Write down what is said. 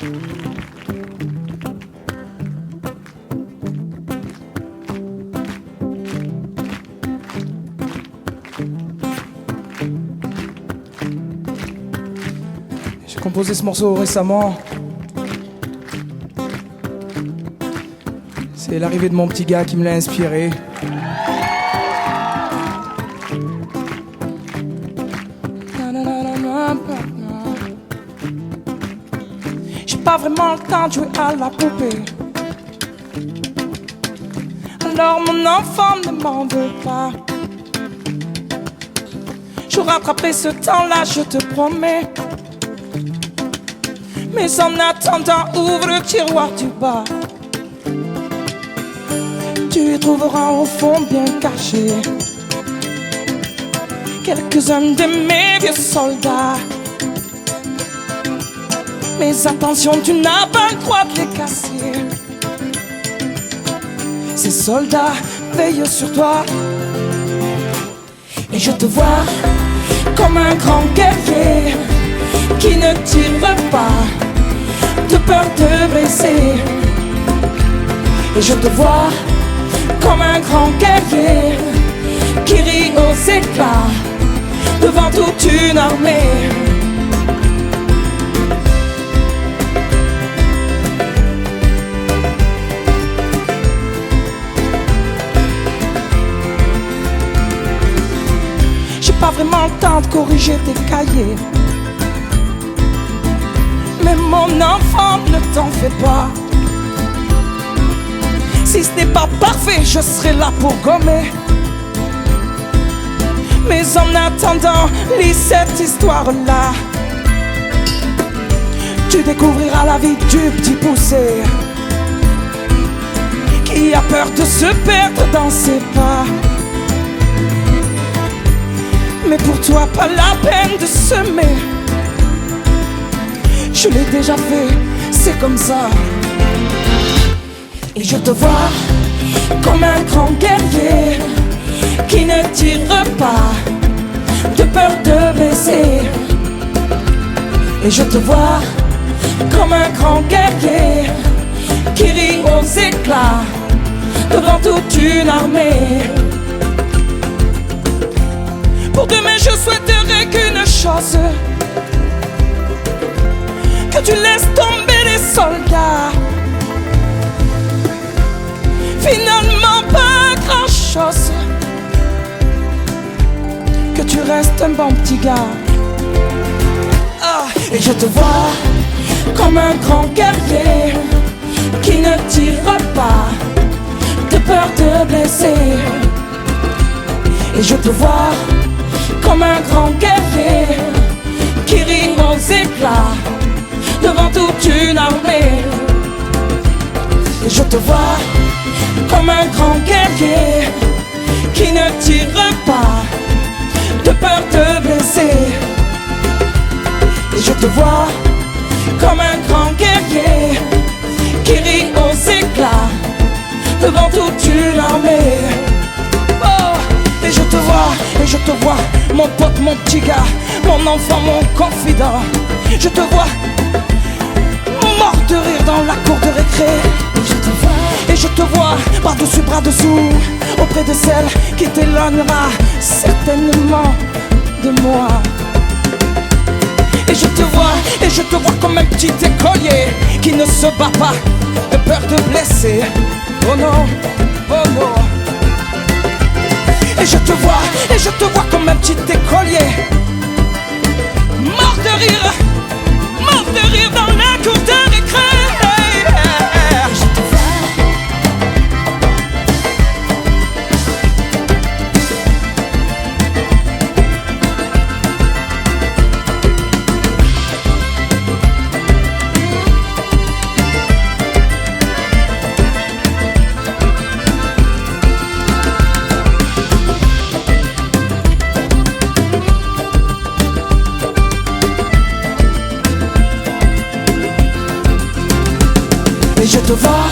J'ai composé ce morceau récemment. C'est l'arrivée de mon petit gars qui me l'a inspiré. J'ai pas vraiment le temps de jouer à la poupée. Alors mon enfant ne m'en veut pas. Je rattraperai ce temps-là, je te promets. Mais en attendant, ouvre le tiroir du bas. Tu y trouveras au fond bien caché quelques-uns de mes vieux soldats. Mais attention, tu n'as pas le droit de les casser. Ces soldats veillent sur toi. Et je te vois comme un grand guerrier qui ne tire pas de peur de blesser. Et je te vois comme un grand guerrier qui rit aux éclats devant toute une armée. J'ai pas vraiment le temps de corriger tes cahiers, mais mon enfant, ne t'en fais pas. Si ce n'est pas parfait, je serai là pour gommer. Mais en attendant, lis cette histoire-là. Tu découvriras la vie du petit poussé qui a peur de se perdre dans ses pas. Mais pour toi, pas la peine de semer. Je l'ai déjà fait, c'est comme ça. Et je te vois comme un grand guerrier qui ne tire pas de peur de blesser. Et je te vois comme un grand guerrier qui rit aux éclats devant toute une armée. Pour demain, je souhaiterais qu'une chose, que tu laisses tomber les soldats. Finalement pas grand chose, que tu restes un bon petit gars. Et je te vois comme un grand guerrier qui ne tire pas de peur de blesser. Et je te vois comme un grand guerrier qui rit aux éclats devant toute une armée. Et je te vois comme un grand guerrier qui ne tire pas de peur de blesser. Et je te vois comme un grand guerrier qui rit aux éclats devant toute une armée. Oh, et je te vois, mon pote, mon petit gars, mon enfant, mon confident. Je te vois mort de rire dans la cour de récré. Et je te vois par-dessus, bras-dessous, auprès de celle qui t'éloignera certainement de moi. Et je te vois comme un petit écolier qui ne se bat pas de peur de blesser. Oh non, oh non. Et je te vois comme un petit écolier mort de rire dans la cour de récré. Et je te vois